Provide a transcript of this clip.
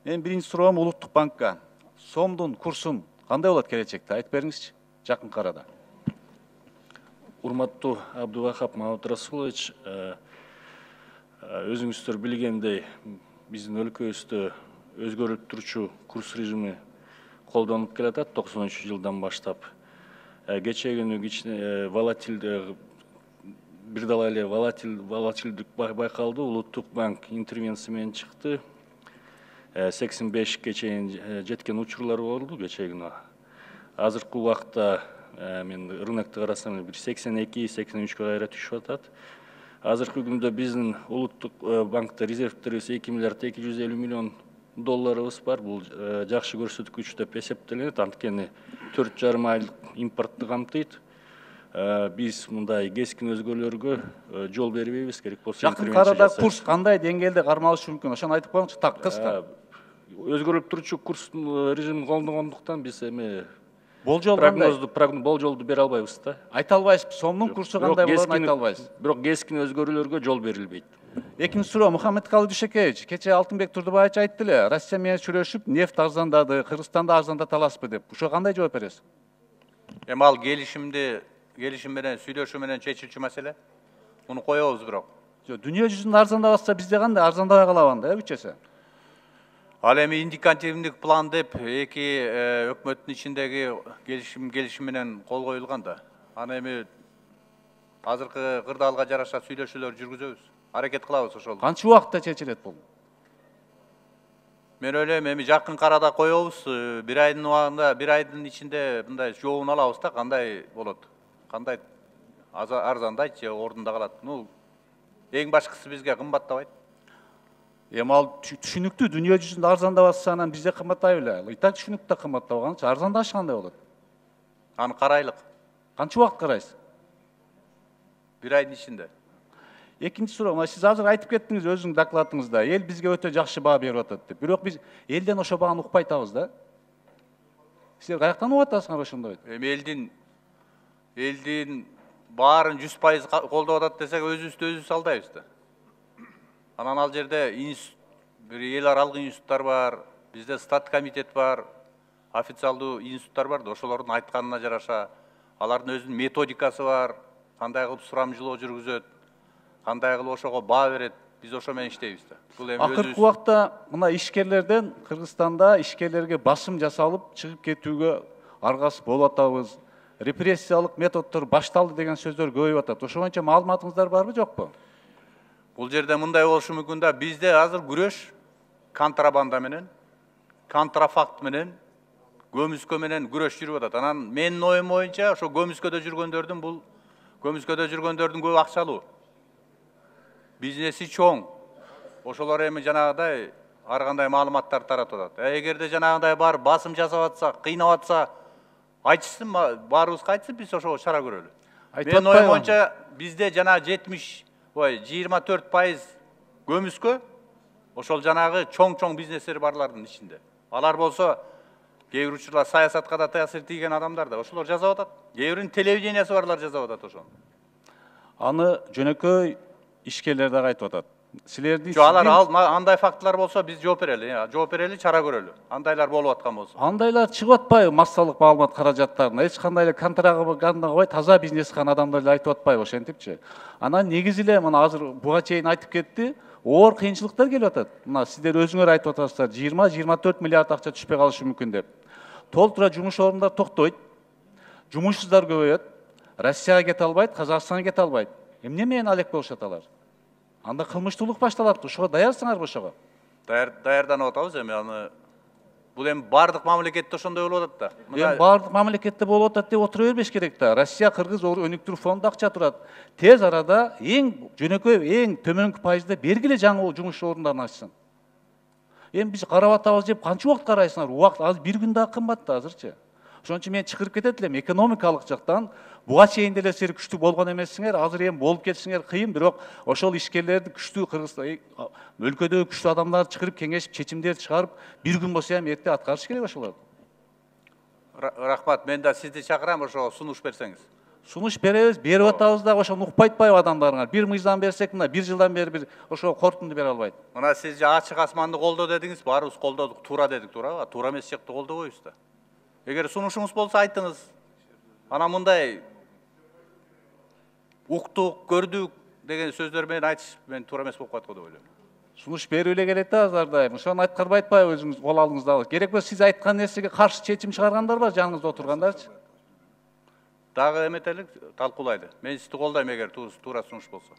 Мен биринчи суроом Улуттук банкка. Сомдун курсун кандай болот келечекте? Айтып бериңизчи, жакын арада. Урматтуу Абдувахап Мамат Расулович, өзүңүздөр билгендей, биздин өлкөбүздө өзгөрүп турчу курс режими колдонуп келатат 90-жылдан баштап. Кечээ күнү бирдала эле волатилдик байкалды. Улуттук банк интервенция менен чыкты. 85 чейин жеткен учурлар болду кечээ күнү. Азыркы убакта мен рынокто карасам 82-83 кайра түшүп атат. Азыркы күндө биздин Улуттук банкта резервтерибиз 2 миллиард 250 миллион долларыбыз бар. Бул жакшы көрсөткүч деп эсептелет. Анткени 4,5 айлык импортты камтыйт. Биз мындай кескин өзгөрүүлөргө жол бербейбиз, керек болсо. Жакын арада курс кандай деңгээлде кармалышы мүмкүн? Ошону айтып коюңузчу, так кыска. Өзгөрүп турчу курстун режимин колдогондуктан биз эми болжолду бере албайбыз да. Айта албайсыз, сомдун курсу кандай болоорун айта албайсыз. Бирок кескин өзгөрүүлөргө жол берилбейт. Экинчи суроо, Мухаммедкалый Дүйшөкеевич, кечээ Алтынбек Турдубаевич айтты эле, Россия менен сүйлөшүп, нефть арзандады, Кыргызстанда арзандата аласызбы деп. Ошо кандай жооп бересиз? Эми ал келишим менен сүйлөшүү менен чечилчү маселе. Муну коебуз бирок. Дүйнө жүзүндө арзандап атса, бизде кандай арзандабай калабы да, үч эсе? Ал эми индикативдик план деп эки өкмөттүн ичиндеги келишим менен кол коюлган да. Аны эми азыркы кырдаалга жараша сүйлөшүүлөр жүргүзөбүз. Аракет кылабыз ошол. Канча убакытта чечилет бул? Мен ойлойм, эми жакын арада коебуз, бир айдын убагында, бир айдын ичинде мындай жообун алабыз да, кандай болот? Кандай арзандайт же ордунда калат? Эң башкысы бизге кымбаттабайт. Эми ал түшүнүктүү, дүйнө жүзүндө арзандап атса, анан бизде кымбаттай беле. И так түшүнүктүү кымбаттабаганчы, арзандашы кандай болот? Аны карайлык. Канча убакыт карайсыз? Бир айдын ичинде. Экинчи суроо, сиз азыр айтып кеттиңиз өзүңүздүн докладыңызда, эл бизге өтө жакшы баа берип атат деп. Бирок биз элден ошо бааны укпай атабыз да. Силер каяктан угуп атасыңар ошондой? Эми элдин баарын 100% колдоп атат десек, өзүбүздү алдайбыз да. Анан ал жерде бир эл аралык институттар бар, бизде стат комитет бар, официалдуу институттар бар да, ошолордун айтканына жараша, алардын өзүнүн методикасы бар, кандай кылып сурамжылоо жүргүзөт, кандай кылып ошого баа берет, биз ошо менен иштейбиз да. Бул эми акыркы убакта мына ишкерлерден Кыргызстанда ишкерлерге басым жасалып, чыгып кетүүгө аргасыз болуп атабыз. Репрессиялык методдор башталды деген сөздөр көбөйүп атат. Ошо боюнча маалыматыңыздар барбы, жокпу? Бул жерде мындай болушу мүмкүн да, бизде азыр күрөш контрабанда менен, контрафакт менен, көмүскө менен күрөш жүрүп атат. Анан менин оюм боюнча, ошо көмүскөдө жүргөндөрдүн көбү акчалуу. Бизнеси чоң. Ошолор эми жанагыдай ар кандай маалыматтар таратып атат. Эгерде жанагыдай бар басым жасап атса, кыйнап атса, айтышсын, баарыбызга айтсын, биз ошого чара көрөлү. Менин оюм боюнча, бизде жана 24% көмүскө, ошол жанагы чоң бизнестер барлардын ичинде. Алар болсо, кээ бир учурлар саясатка да таасир тийген адамдар да, ошолор жазап атат. Кээ биринин телевидениясы барлар жазап атат ошону. Аны жөнөкөй ишкерлер да айтып атат. Силердин андай фактылар болсо биз жооп берели, чара көрөлү. Андайлар болуп аткан болсо. Андайлар чыгып атпайбы массалык маалымат каражаттарына? Эч кандай эле контрабандага таза бизнес кылган адамдар эле айтып атпайбы ошентипчи? Анан негизи эле мына азыр буга чейин айтып кетти, оор кыйынчылыктар келип атат. Мына сиздер өзүңөр айтып атасыздар, 20-24 миллиард акча түшпөй калышы мүмкүн деп. Толтура жумуш орундар токтойт, жумушсуздар көбөйөт, Россияга кете албайт, Казакстанга кете албайт. Эмне менен алек болушат алар? Анда кылмыштуулук башталат. Ошого даярсыңарбы ошого? Даярданып атабыз эми аны. Бул эми бардык мамлекетте ошондой болуп атат да. Эми бардык мамлекетте болуп атат деп отура бербеш керек да. Россия, Кыргыз өнүктүрүү фондунда акча турат. Тез арада жөнөкөй эң төмөнкү пайызда бергиле жаңы жумуш орундарын ачсын. Эми биз карап атабыз деп канча убакыт карайсыңар? Убакыт азыр бир күн да кымбат да азырчы. Ошон үчүн мен чакырып кетет элем, экономикалык жактан буга чейин деле силер күчтүү болгон эмессиңер, азыр эми болуп кетишиңер кыйын, бирок ошол ишкерлерди күчтүү өлкөдөгү күчтүү адамдарды чакырып кеңешип, чечимдерди чыгарып, бир күн болсо эми эрте аткарыш керек ошолорду. Рахмат, мен да сизди чакырам, ошого сунуш берсеңиз. Сунуш беребиз, берип атабыз дагы ошону укпай атпайбы адамдарыңар? Бир мыйзам берсек, мына бир жылдан бери бир ошо корутунду бере албайт. Мына сиз ачык асманды колдоо дедиңиз, баарыбыз колдодук, туура дедик, туурабы? Туура эмес жакты колдобойбуз да. Эгер сунушуңуз болсо айттыңыз. Ана мындай уктук, көрдүк деген сөздөр менен айтыш мен туура эмес болуп калат го деп ойлойм. Сунуш берүү эле керек да азардайым. Ошону айткарбай атпайбы өзүңүз кол алдыңыз дагы? Керек болсо сиз айткан нерсеге каршы чечим чыгаргандар бар жаныңызда отургандарчы. Дагы эметелик талкуулайды. Мен сизди колдойм эгер туура сунуш болсо.